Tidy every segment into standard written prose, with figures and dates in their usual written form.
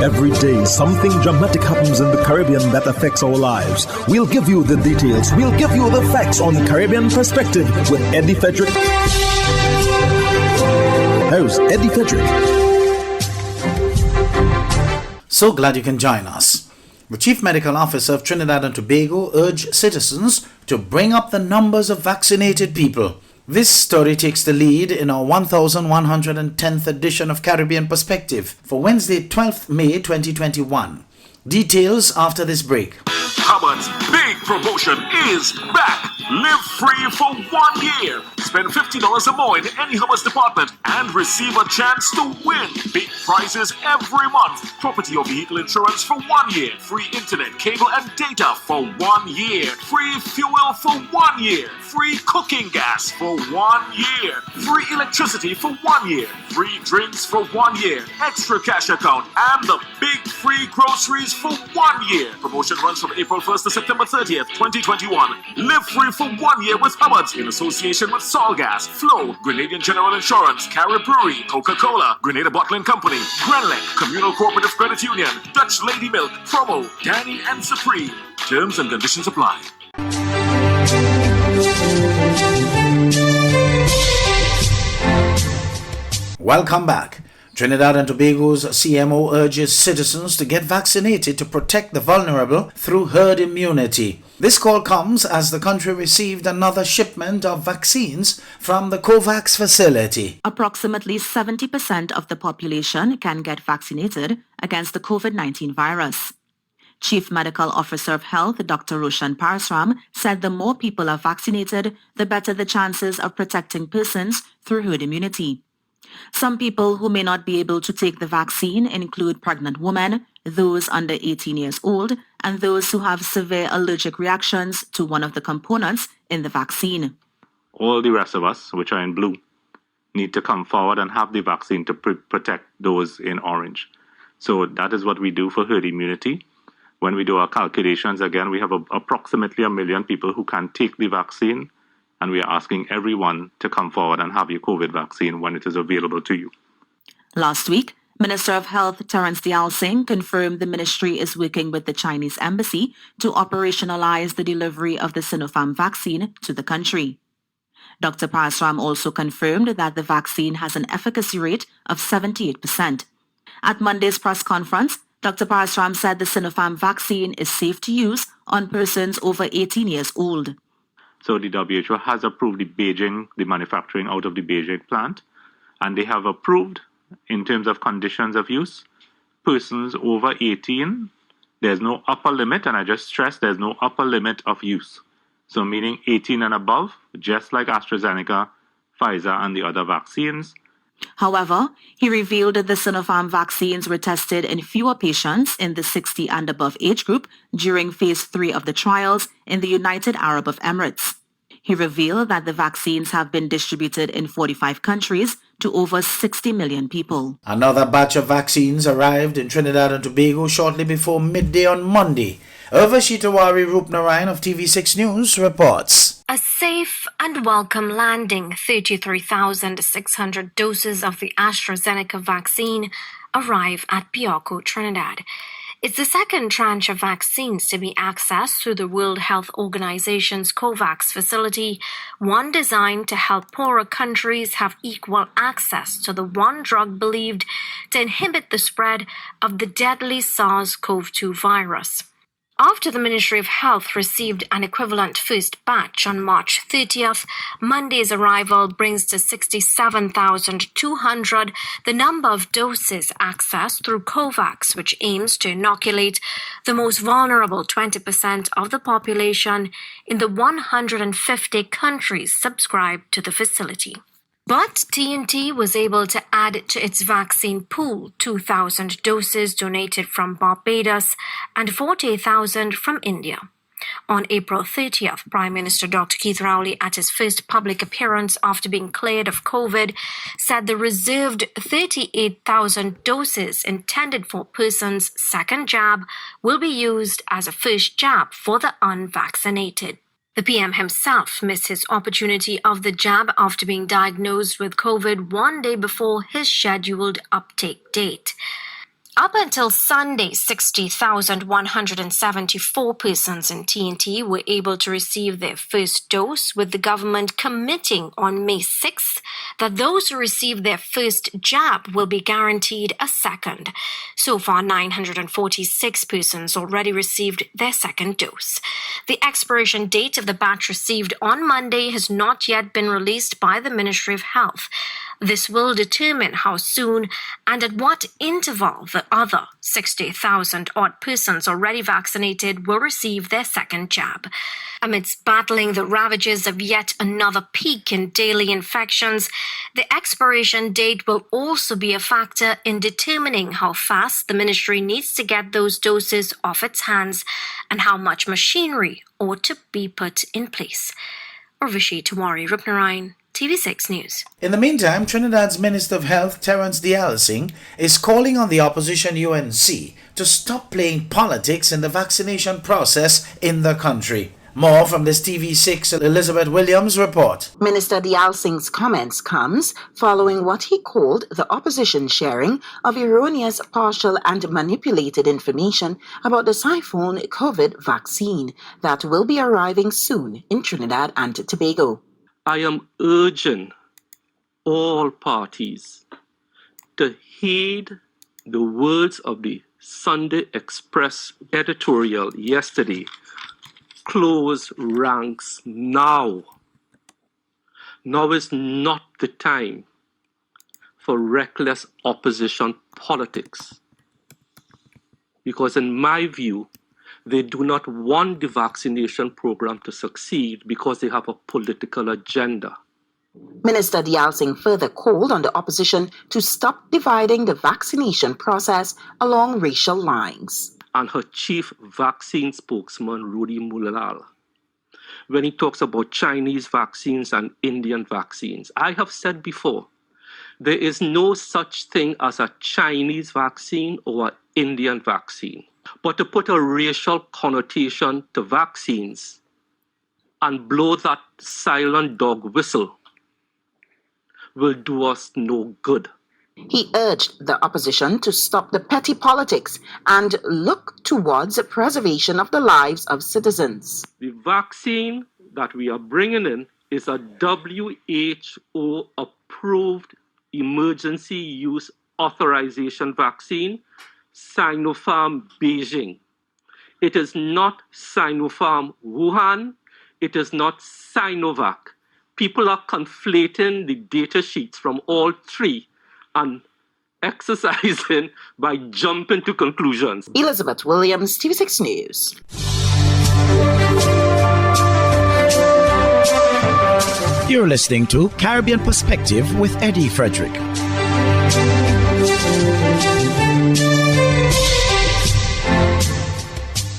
Every day, something dramatic happens in the Caribbean that affects our lives. We'll give you the details. We'll give you the facts on Caribbean Perspective with Eddie Frederick. Here's Eddie Frederick. So glad you can join us. The Chief Medical Officer of Trinidad and Tobago urged citizens to bring up the numbers of vaccinated people. This story takes the lead in our 1110th edition of Caribbean Perspective for Wednesday, 12th May 2021. Details after this break. Hubbard's big promotion is back. Live free for 1 year. Spend $50 or more in any Hubbard's department and receive a chance to win big prizes every month. Property or vehicle insurance for 1 year. Free internet, cable and data for 1 year. Free fuel for 1 year. Free cooking gas for 1 year. Free electricity for 1 year. Free drinks for 1 year. Extra cash account and the big free groceries for 1 year. Promotion runs from April 1st to September 30th, 2021. Live free for 1 year with Hubbard's in association with Solgas, Flow, Grenadian General Insurance, Carib Brewery, Coca-Cola, Grenada Bottling Company, Grenlec, Communal Cooperative Credit Union, Dutch Lady Milk, Promo, Danny and Supreme. Terms and conditions apply. Welcome back. Trinidad and Tobago's CMO urges citizens to get vaccinated to protect the vulnerable through herd immunity. This call comes as the country received another shipment of vaccines from the COVAX facility. Approximately 70% of the population can get vaccinated against the COVID-19 virus. Chief Medical Officer of Health, Dr. Roshan Parasram, said the more people are vaccinated, the better the chances of protecting persons through herd immunity. Some people who may not be able to take the vaccine include pregnant women, those under 18 years old, and those who have severe allergic reactions to one of the components in the vaccine. All the rest of us, which are in blue, need to come forward and have the vaccine to protect those in orange. So that is what we do for herd immunity. When we do our calculations, again, we have approximately 1 million people who can take the vaccine, and we are asking everyone to come forward and have your COVID vaccine when it is available to you. Last week, Minister of Health Terence Dial Singh confirmed the ministry is working with the Chinese embassy to operationalize the delivery of the Sinopharm vaccine to the country. Dr. Parasram also confirmed that the vaccine has an efficacy rate of 78%. At Monday's press conference, Dr. Parasram said the Sinopharm vaccine is safe to use on persons over 18 years old. So the WHO has approved the manufacturing out of the Beijing plant, and they have approved, in terms of conditions of use, persons over 18, there's no upper limit, and I just stress there's no upper limit of use. So meaning 18 and above, just like AstraZeneca, Pfizer, and the other vaccines. However, he revealed that the Sinopharm vaccines were tested in fewer patients in the 60 and above age group during Phase 3 of the trials in the United Arab Emirates. He revealed that the vaccines have been distributed in 45 countries to over 60 million people. Another batch of vaccines arrived in Trinidad and Tobago shortly before midday on Monday. Urvashitawari Rupnarayan of TV6 News reports. A safe and welcome landing. 33,600 doses of the AstraZeneca vaccine arrive at Piorco, Trinidad. It's the second tranche of vaccines to be accessed through the World Health Organization's COVAX facility, one designed to help poorer countries have equal access to the one drug believed to inhibit the spread of the deadly SARS-CoV-2 virus. After the Ministry of Health received an equivalent first batch on March 30th, Monday's arrival brings to 67,200 the number of doses accessed through COVAX, which aims to inoculate the most vulnerable 20% of the population in the 150 countries subscribed to the facility. But TNT was able to add to its vaccine pool 2,000 doses donated from Barbados and 40,000 from India. On April 30th, Prime Minister Dr. Keith Rowley, at his first public appearance after being cleared of COVID, said the reserved 38,000 doses intended for persons' second jab will be used as a first jab for the unvaccinated. The PM himself missed his opportunity of the jab after being diagnosed with COVID 1 day before his scheduled uptake date. Up until Sunday, 60,174 persons in TNT were able to receive their first dose, with the government committing on May 6th that those who receive their first jab will be guaranteed a second. So far, 946 persons already received their second dose. The expiration date of the batch received on Monday has not yet been released by the Ministry of Health. This will determine how soon and at what interval the other 60,000 odd persons already vaccinated will receive their second jab. Amidst battling the ravages of yet another peak in daily infections, the expiration date will also be a factor in determining how fast the ministry needs to get those doses off its hands and how much machinery ought to be put in place. Urvashi Tawari Rupnarayan, TV6 News. In the meantime, Trinidad's Minister of Health, Terence Dialsing, is calling on the opposition UNC to stop playing politics in the vaccination process in the country. More from this TV6 Elizabeth Williams report. Minister Dialsing's comments comes following what he called the opposition sharing of erroneous, partial and manipulated information about the Siphon COVID vaccine that will be arriving soon in Trinidad and Tobago. I am urging all parties to heed the words of the Sunday Express editorial yesterday. Close ranks now. Now is not the time for reckless opposition politics. Because in my view, they do not want the vaccination program to succeed because they have a political agenda. Minister Dialsing further called on the opposition to stop dividing the vaccination process along racial lines. And her chief vaccine spokesman, Rudy Mulal, when he talks about Chinese vaccines and Indian vaccines. I have said before, there is no such thing as a Chinese vaccine or an Indian vaccine. But to put a racial connotation to vaccines and blow that silent dog whistle will do us no good. He urged the opposition to stop the petty politics and look towards the preservation of the lives of citizens. The vaccine that we are bringing in is a WHO-approved emergency use authorization vaccine, Sinopharm Beijing. It is not Sinopharm Wuhan. It is not Sinovac. People are conflating the data sheets from all three and exercising by jumping to conclusions. Elizabeth Williams, TV6 News. You're listening to Caribbean Perspective with Eddie Frederick.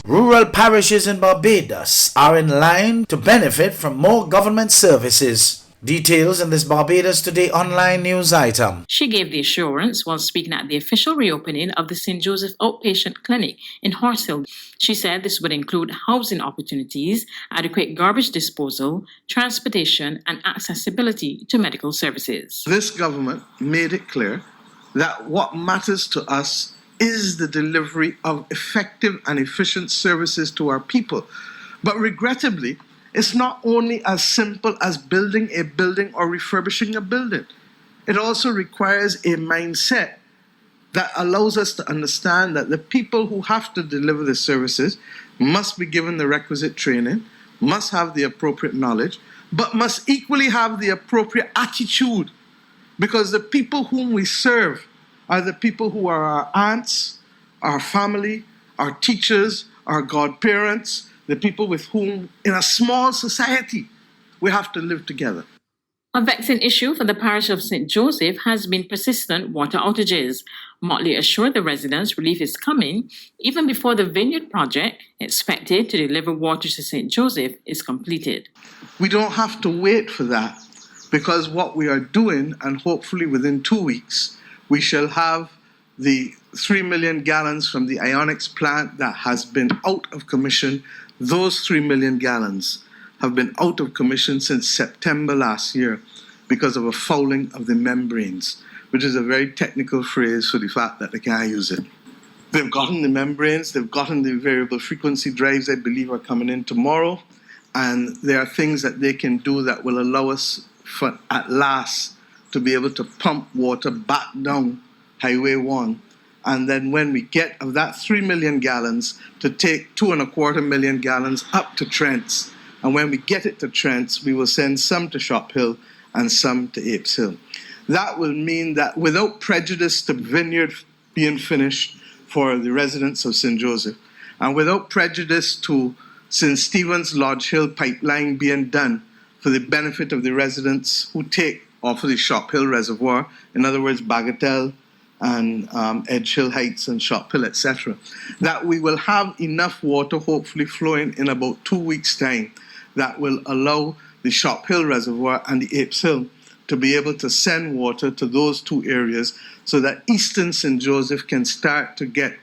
Rural parishes in Barbados are in line to benefit from more government services. Details in this Barbados Today online news item. She gave the assurance while speaking at the official reopening of the St. Joseph Outpatient Clinic in Horse Hill. She said this would include housing opportunities, adequate garbage disposal, transportation, and accessibility to medical services. This government made it clear that what matters to us is the delivery of effective and efficient services to our people. But regrettably, it's not only as simple as building a building or refurbishing a building. It also requires a mindset that allows us to understand that the people who have to deliver the services must be given the requisite training, must have the appropriate knowledge, but must equally have the appropriate attitude. Because the people whom we serve are the people who are our aunts, our family, our teachers, our godparents, the people with whom, in a small society, we have to live together. A vexing issue for the parish of St. Joseph has been persistent water outages. Motley assured the residents relief is coming even before the Vineyard project, expected to deliver water to St. Joseph, is completed. We don't have to wait for that, because what we are doing, and hopefully within 2 weeks, we shall have the 3 million gallons from the Ionics plant that has been out of commission. Those 3 million gallons have been out of commission since September last year because of a fouling of the membranes, which is a very technical phrase for the fact that they can't use it. They've gotten the membranes, they've gotten the variable frequency drives, I believe, are coming in tomorrow. And there are things that they can do that will allow us, at last, to be able to pump water back down Highway 1. And then when we get of that 3 million gallons, to take 2.25 million gallons up to Trent's. And when we get it to Trent's, we will send some to Shop Hill and some to Apes Hill. That will mean that without prejudice to Vineyard being finished for the residents of St. Joseph, and without prejudice to St. Stephen's Lodge Hill pipeline being done for the benefit of the residents who take off of the Shop Hill Reservoir, in other words, Bagatelle and Edge Hill Heights and Shop Hill, etc., that we will have enough water hopefully flowing in about 2 weeks' time that will allow the Shop Hill Reservoir and the Apes Hill to be able to send water to those two areas so that Eastern St. Joseph can start to get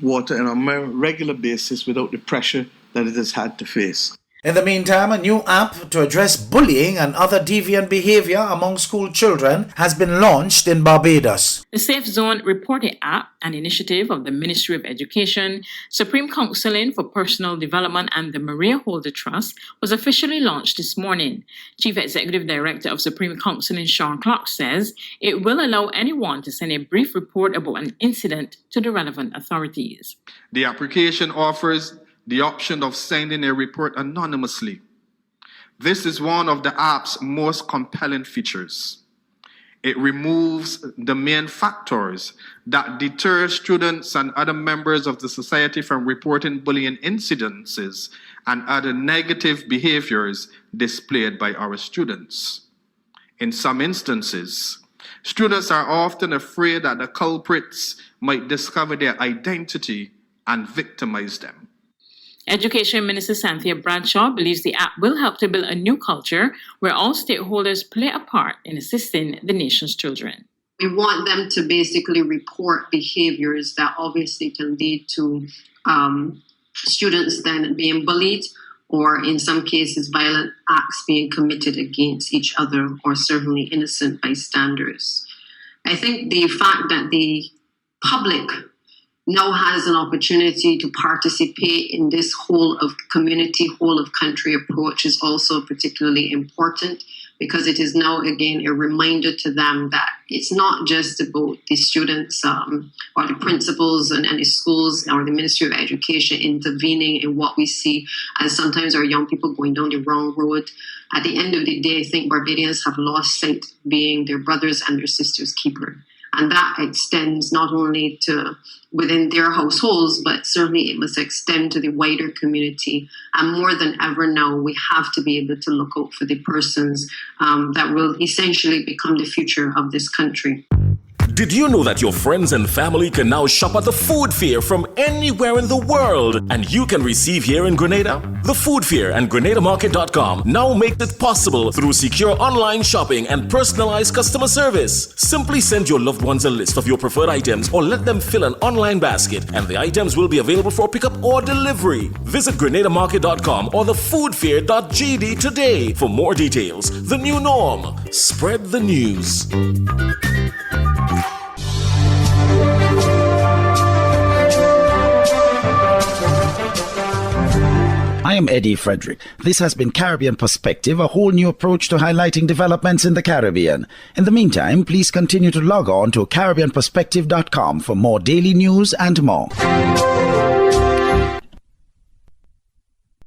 water on a regular basis without the pressure that it has had to face. In the meantime, a new app to address bullying and other deviant behavior among school children has been launched in Barbados. The Safe Zone Reporting app, an initiative of the Ministry of Education, Supreme Counseling for Personal Development and the Maria Holder Trust, was officially launched this morning. Chief Executive Director of Supreme Counseling, Sean Clark, says it will allow anyone to send a brief report about an incident to the relevant authorities. The application offers the option of sending a report anonymously. This is one of the app's most compelling features. It removes the main factors that deter students and other members of the society from reporting bullying incidences and other negative behaviors displayed by our students. In some instances, students are often afraid that the culprits might discover their identity and victimize them. Education Minister Cynthia Bradshaw believes the app will help to build a new culture where all stakeholders play a part in assisting the nation's children. We want them to basically report behaviors that obviously can lead to students then being bullied, or in some cases violent acts being committed against each other, or certainly innocent bystanders. I think the fact that the public now has an opportunity to participate in this whole of community, whole of country approach is also particularly important, because it is now again a reminder to them that it's not just about the students or the principals and the schools or the Ministry of Education intervening in what we see as sometimes our young people going down the wrong road. At the end of the day, I think Barbadians have lost sight being their brothers and their sisters' keeper. And that extends not only to within their households, but certainly it must extend to the wider community. And more than ever now, we have to be able to look out for the persons that will essentially become the future of this country. Did you know that your friends and family can now shop at the Food Fair from anywhere in the world, and you can receive here in Grenada? The Food Fair and GrenadaMarket.com now make it possible through secure online shopping and personalized customer service. Simply send your loved ones a list of your preferred items or let them fill an online basket, and the items will be available for pickup or delivery. Visit GrenadaMarket.com or thefoodfair.gd today for more details. The new norm. Spread the news. I am Eddie Frederick. This has been Caribbean Perspective, a whole new approach to highlighting developments in the Caribbean. In the meantime, please continue to log on to CaribbeanPerspective.com for more daily news and more.